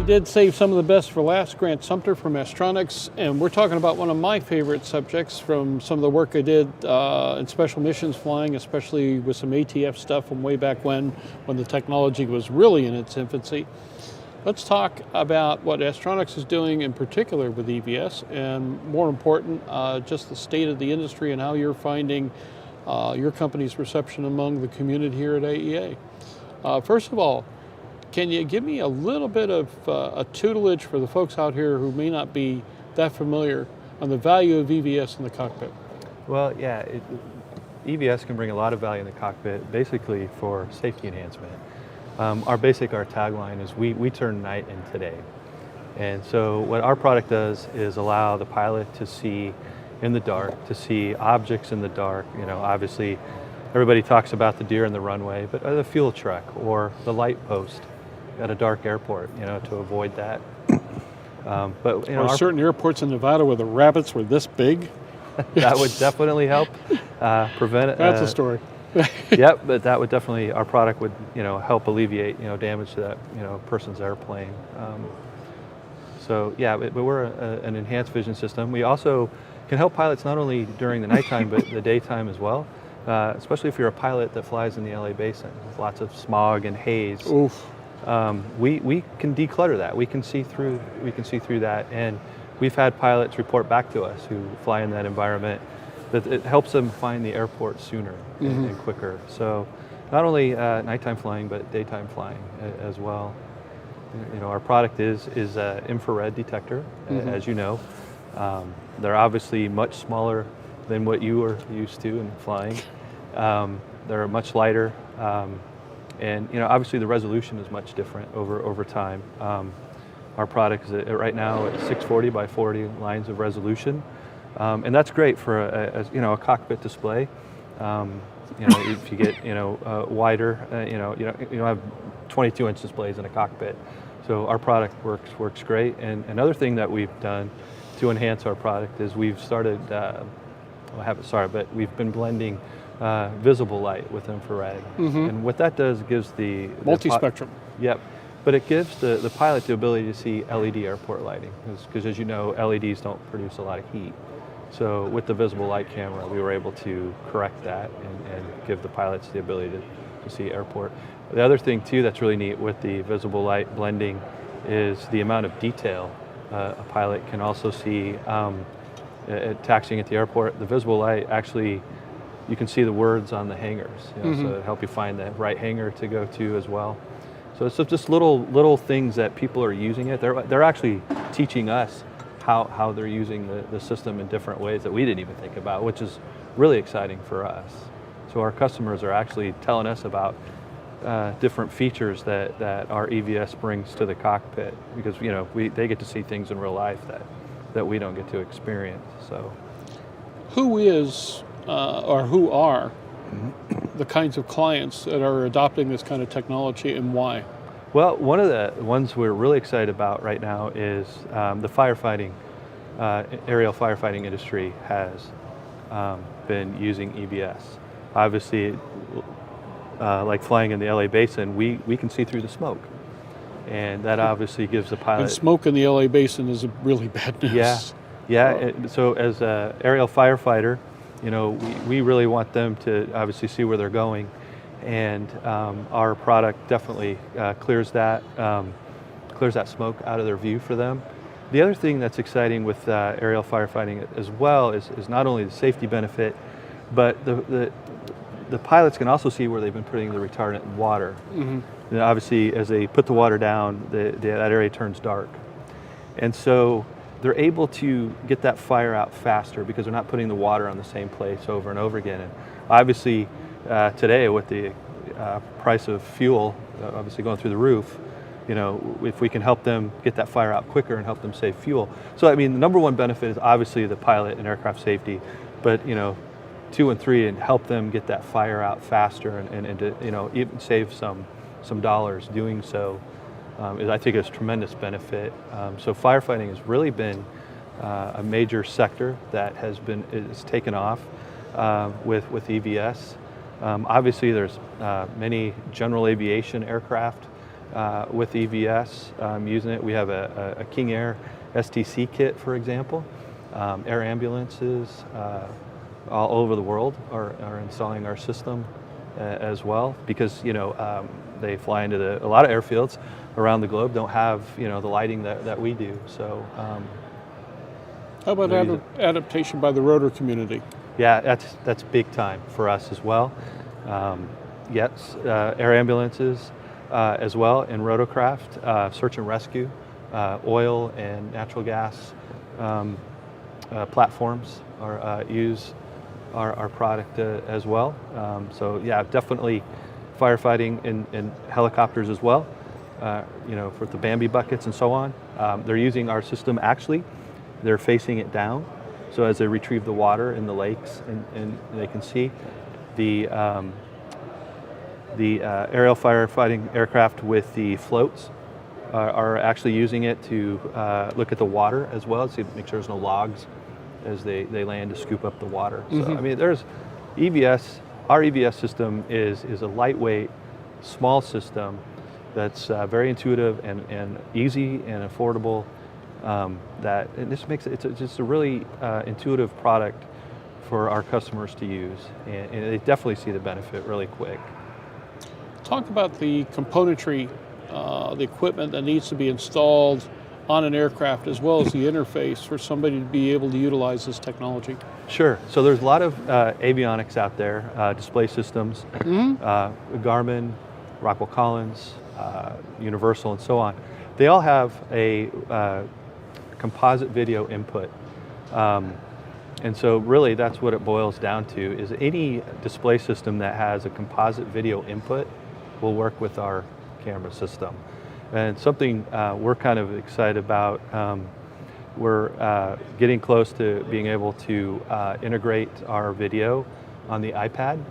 We did save some of the best for last. Grant Sumpter from Astronics, and we're talking about one of my favorite subjects from some of the work I did in special missions flying, especially with some ATF stuff from way back when the technology was really in its infancy. Let's talk about what Astronics is doing in particular with EVS, and more important, just the state of the industry and how you're finding your company's reception among the community here at AEA. First of all, can you give me a little bit of a tutelage for the folks out here who may not be that familiar on the value of EVS in the cockpit? Well, yeah, EVS can bring a lot of value in the cockpit, basically for safety enhancement. Our tagline is we turn night into day. And so what our product does is allow the pilot to see in the dark, to see objects in the dark. You know, obviously everybody talks about the deer in the runway, but the fuel truck or the light post at a dark airport, you know, to avoid that. But you know, certain airports in Nevada where the rabbits were this big. That would definitely help prevent it. That's a story. Yep, but that would definitely, our product would, you know, help alleviate, you know, damage to that, you know, person's airplane. So yeah, but we're an enhanced vision system. We also can help pilots not only during the nighttime, but the daytime as well. Especially if you're a pilot that flies in the LA basin with lots of smog and haze. Oof. We can declutter that. We can see through that, and we've had pilots report back to us who fly in that environment that it helps them find the airport sooner and quicker. So not only nighttime flying, but daytime flying as well. You know, our product is an infrared detector, as you know. They're obviously much smaller than what you are used to in flying. They're much lighter. And you know, obviously the resolution is much different over time. Our product is right now at 640 by 40 lines of resolution, and that's great for a cockpit display. You know, if you get wider, you don't have 22-inch displays in a cockpit. So our product works great. And another thing that we've done to enhance our product is we've started. We've been blending visible light with infrared. And what that does, gives the multi-spectrum. Yep, but it gives the pilot the ability to see LED airport lighting, because as you know, LEDs don't produce a lot of heat. So with the visible light camera, we were able to correct that and give the pilots the ability to see airport. The other thing too that's really neat with the visible light blending is the amount of detail a pilot can also see. Taxiing at the airport, the visible light actually, you can see the words on the hangars, so it'll help you find the right hangar to go to as well. So it's just little things that people are using it. They're actually teaching us how they're using the system in different ways that we didn't even think about, which is really exciting for us. So our customers are actually telling us about different features that our EVS brings to the cockpit, because they get to see things in real life that we don't get to experience. So, who is or who are the kinds of clients that are adopting this kind of technology, and why? Well, one of the ones we're really excited about right now is the firefighting, aerial firefighting industry has been using EVS. Obviously, like flying in the LA basin, we can see through the smoke. And that obviously gives the pilot... And smoke in the LA basin is really bad news. Yeah. So as an aerial firefighter, we really want them to obviously see where they're going. And our product definitely clears that smoke out of their view for them. The other thing that's exciting with aerial firefighting as well is not only the safety benefit, but the pilots can also see where they've been putting the retardant in water. And obviously, as they put the water down, that area turns dark. And so they're able to get that fire out faster because they're not putting the water on the same place over and over again. And obviously, today with the price of fuel obviously going through the roof, if we can help them get that fire out quicker and help them save fuel. So I mean, the number one benefit is obviously the pilot and aircraft safety, but 2 and 3, and help them get that fire out faster and to even save some dollars doing so. I think it's tremendous benefit. So firefighting has really been a major sector that is taken off with EVS. Obviously, there's many general aviation aircraft with EVS, using it. We have a King Air STC kit, for example. Air ambulances all over the world are installing our system as well, because they fly into a lot of airfields around the globe don't have the lighting that we do. So how about adaptation by the rotor community? Yeah, that's big time for us as well. Yes, air ambulances as well, and rotorcraft, search and rescue, oil and natural gas platforms use our product as well. So yeah, definitely firefighting in helicopters as well. For the Bambi buckets and so on. They're using our system. Actually, they're facing it down, so as they retrieve the water in the lakes, and they can see the aerial firefighting aircraft with the floats are actually using it to look at the water as well, to make sure there's no logs as they land to scoop up the water. So I mean, there's EVS. Our EVS system is a lightweight, small system that's very intuitive and easy and affordable. And this makes it's just a really intuitive product for our customers to use, and they definitely see the benefit really quick. Talk about the componentry, the equipment that needs to be installed on an aircraft, as well as the interface for somebody to be able to utilize this technology. Sure. So there's a lot of avionics out there, display systems, Garmin, Rockwell Collins, Universal, and so on. They all have a composite video input. And so really that's what it boils down to, is any display system that has a composite video input will work with our camera system. And something we're kind of excited about, we're getting close to being able to integrate our video on the iPad.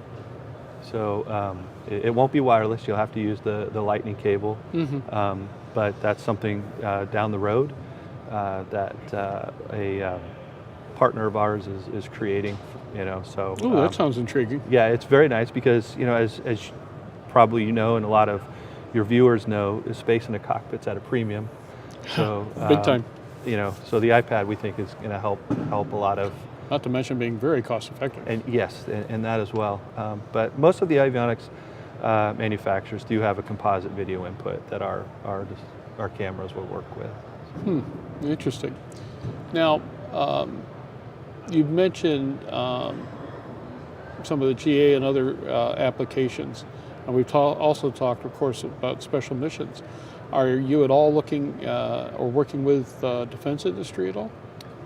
So it won't be wireless, you'll have to use the lightning cable, but that's something down the road that a partner of ours is creating, so. Ooh, that sounds intriguing. Yeah, it's very nice because, as probably and a lot of your viewers know, space in a cockpit's at a premium. So big time. So the iPad, we think, is going to help a lot of. Not to mention being very cost effective. And yes, and that as well. But most of the avionics manufacturers do have a composite video input that our cameras will work with. Interesting. Now, you've mentioned some of the GA and other applications, and we've also talked, of course, about special missions. Are you at all looking or working with defense industry at all?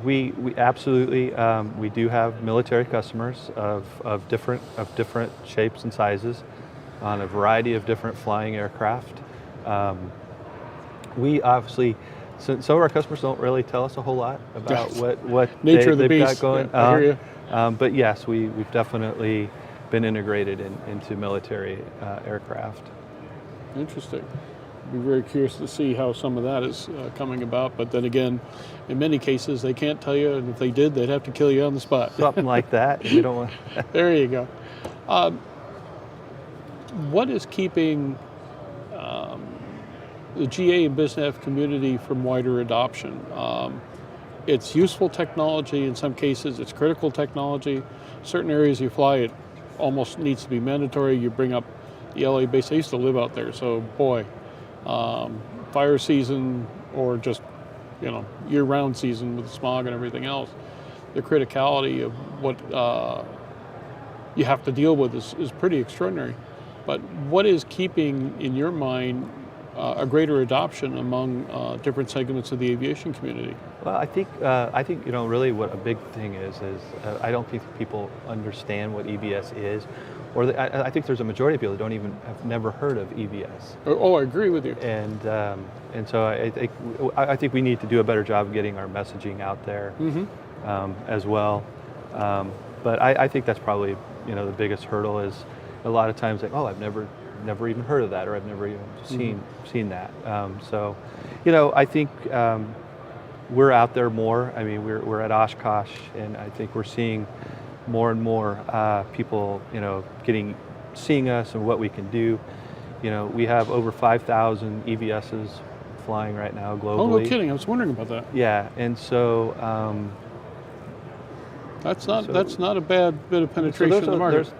We absolutely we do have military customers of different shapes and sizes on a variety of different flying aircraft. We obviously, some of our customers don't really tell us a whole lot about what nature of the they've beast. got going. Yeah, I hear you. But yes, we've definitely been integrated into military aircraft. Interesting. Be very curious to see how some of that is coming about. But then again, in many cases, they can't tell you, and if they did, they'd have to kill you on the spot. Something like that. We don't want. There you go. What is keeping the GA and BizNav community from wider adoption? It's useful technology. In some cases, it's critical technology. Certain areas you fly, it almost needs to be mandatory. You bring up the LA base. I used to live out there, so boy. Fire season or just year-round season with smog and everything else, the criticality of what you have to deal with is pretty extraordinary. But what is keeping, in your mind, a greater adoption among different segments of the aviation community? Well, I think really what a big thing is I don't think people understand what EVS is. Or I think there's a majority of people that have never heard of EVS. Oh, I agree with you. And so I think we need to do a better job of getting our messaging out there as well. But I think that's probably the biggest hurdle is a lot of times like, oh, I've never even heard of that, or I've never even seen that. So I think we're out there more. I mean, we're at Oshkosh, and I think we're seeing more and more people, seeing us and what we can do. you know, we have over 5,000 EVSs flying right now globally. Oh, no kidding. I was wondering about that. Yeah, and so that's not a bad bit of penetration in the market.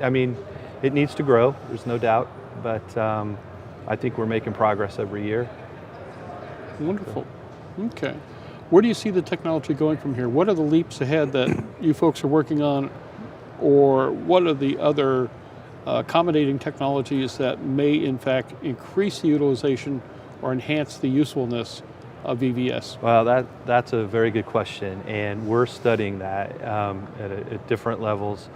I mean, it needs to grow. There's no doubt, but I think we're making progress every year. Wonderful. Okay. Where do you see the technology going from here? What are the leaps ahead that you folks are working on, or what are the other accommodating technologies that may in fact increase the utilization or enhance the usefulness of EVS? Well, that's a very good question, and we're studying that at different levels.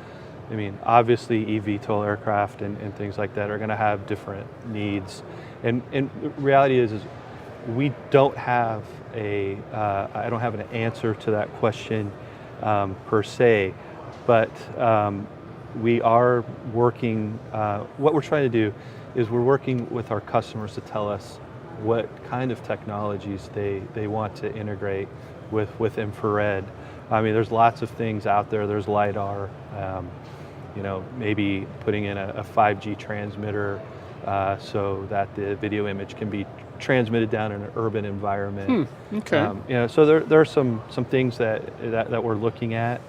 I mean, obviously eVTOL aircraft and things like that are going to have different needs, and the reality is we don't have I don't have an answer to that question per se, but we are working, what we're trying to do is we're working with our customers to tell us what kind of technologies they want to integrate with infrared. I mean, there's lots of things out there. There's LiDAR, you know, maybe putting in a 5G transmitter so that the video image can be transmitted down in an urban environment. Okay. You know, so there are some things that we're looking at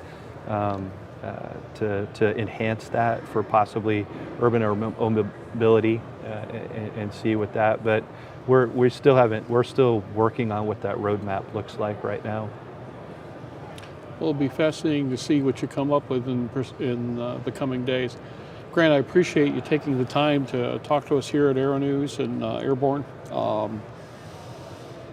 to enhance that for possibly urban or mobility and see what that. But we're still working on what that roadmap looks like right now. Well, it'll be fascinating to see what you come up with in the coming days. Grant, I appreciate you taking the time to talk to us here at Aero-News and Airborne.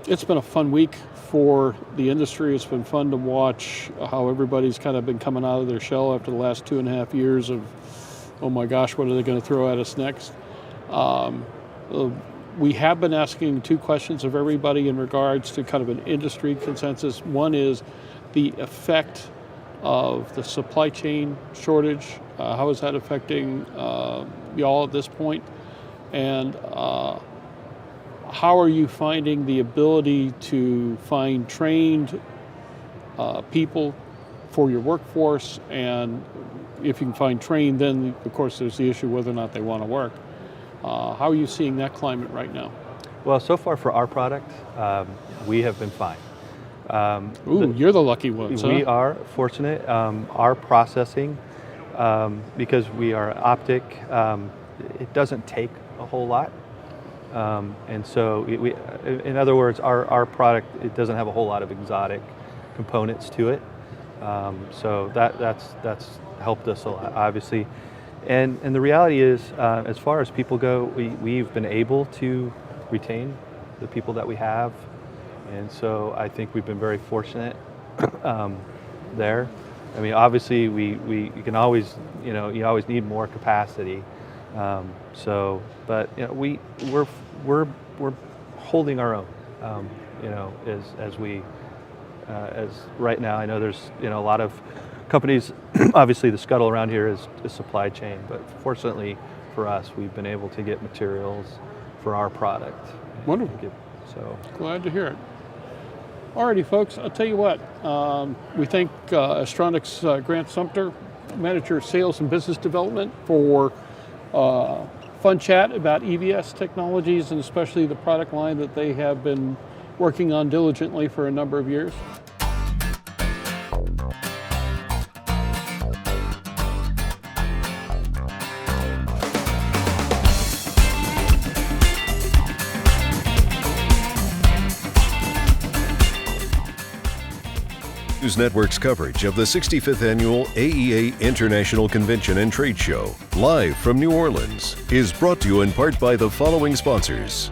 It's been a fun week for the industry. It's been fun to watch how everybody's kind of been coming out of their shell after the last 2.5 years of, oh my gosh, what are they going to throw at us next? We have been asking 2 questions of everybody in regards to kind of an industry consensus. One is the effect of the supply chain shortage. How is that affecting y'all at this point? And how are you finding the ability to find trained people for your workforce? And if you can find trained, then of course there's the issue whether or not they want to work. How are you seeing that climate right now? Well, so far for our product, we have been fine. You're the lucky ones, huh? We are fortunate. Our processing, because we are optic, it doesn't take a whole lot. And so, in other words, our product, it doesn't have a whole lot of exotic components to it. So that's helped us a lot, obviously. And the reality is, as far as people go, we've been able to retain the people that we have. And so I think we've been very fortunate there. I mean, obviously you can always, you always need more capacity. But we're holding our own. As right now, I know there's a lot of companies. Obviously, the scuttle around here is supply chain, but fortunately for us, we've been able to get materials for our product. Wonderful. So glad to hear it. Alrighty, folks. I'll tell you what. We thank Astronics Grant Sumpter, Manager of Sales and Business Development, for fun chat about EVS technologies and especially the product line that they have been working on diligently for a number of years. News Network's coverage of the 65th Annual AEA International Convention and Trade Show, live from New Orleans, is brought to you in part by the following sponsors: